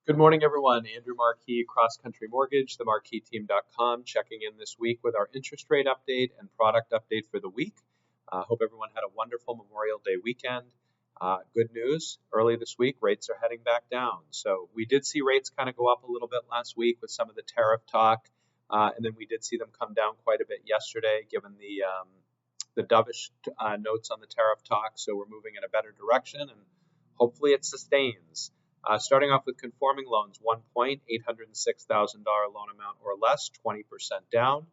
Good morning, everyone. Andrew Marquis, CrossCountry Mortgage, themarqueeteam.com, checking in this week with our interest rate update and product update for the week. Hope everyone had a wonderful Memorial Day weekend. Good news, early this week, rates are heading back down. So we did see rates kind of go up a little bit last week with some of the tariff talk, and then we did see them come down quite a bit yesterday, given the dovish notes on the tariff talk. So we're moving in a better direction, and hopefully it sustains. Starting off with conforming loans, 1 point, $806,000 loan amount or less, 20% down.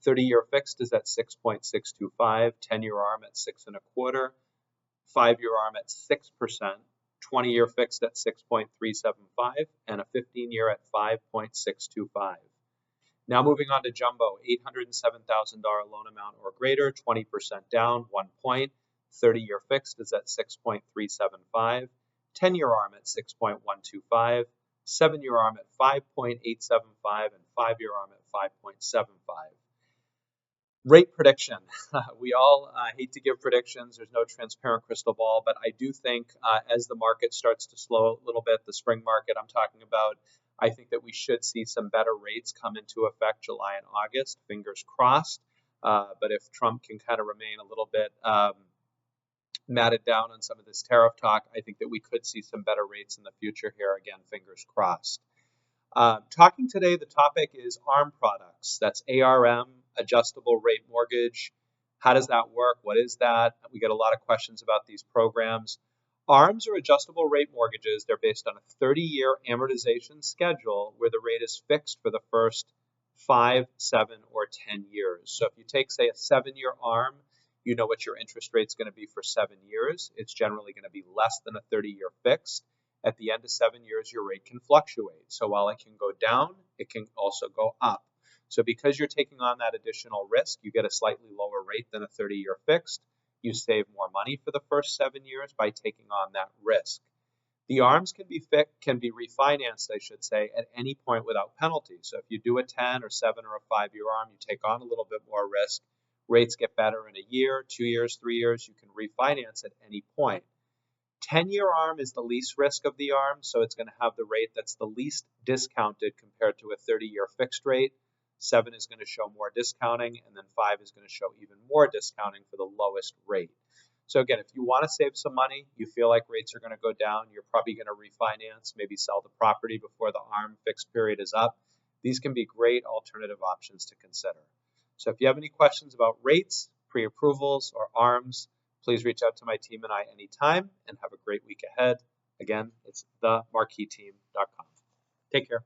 30-year fixed is at 6.625, 10-year ARM at 6.25, 5-year ARM at 6%, 20-year fixed at 6.375, and a 15-year at 5.625. Now moving on to jumbo, $807,000 loan amount or greater, 20% down, 1 point. 30-year fixed is at 6.375. 10-year ARM at 6.125, 7-year ARM at 5.875, and 5-year ARM at 5.75. Rate prediction. We all hate to give predictions. There's no transparent crystal ball, but I do think as the market starts to slow a little bit, the spring market I'm talking about, I think that we should see some better rates come into effect July and August, fingers crossed. But if Trump can kind of remain a little bit matted down on some of this tariff talk, I think that we could see some better rates in the future here. Again, fingers crossed. Talking today, the topic is ARM products. That's ARM, adjustable rate mortgage. How does that work? What is that? We get a lot of questions about these programs. ARMs are adjustable rate mortgages. They're based on a 30-year amortization schedule where the rate is fixed for the first 5, 7, or 10 years. So if you take, say, a 7-year ARM, you know what your interest rate is going to be for 7 years. It's generally going to be less than a 30-year fixed. At the end of 7 years, your rate can fluctuate. So while it can go down, it can also go up. So because you're taking on that additional risk, you get a slightly lower rate than a 30-year fixed. You save more money for the first 7 years by taking on that risk. The ARMs can be refinanced, I should say, at any point without penalty. So if you do a 10 or 7 or a 5-year ARM, you take on a little bit more risk. Rates get better in a year, 2 years, 3 years. You can refinance at any point. 10-year ARM is the least risk of the ARM, so it's going to have the rate that's the least discounted compared to a 30-year fixed rate. 7 is going to show more discounting, and then 5 is going to show even more discounting for the lowest rate. So again, if you want to save some money, you feel like rates are going to go down, you're probably going to refinance, maybe sell the property before the ARM fixed period is up. These can be great alternative options to consider. So if you have any questions about rates, pre-approvals, or ARMs, please reach out to my team and I anytime, and have a great week ahead. Again, it's themarqueeteam.com. Take care.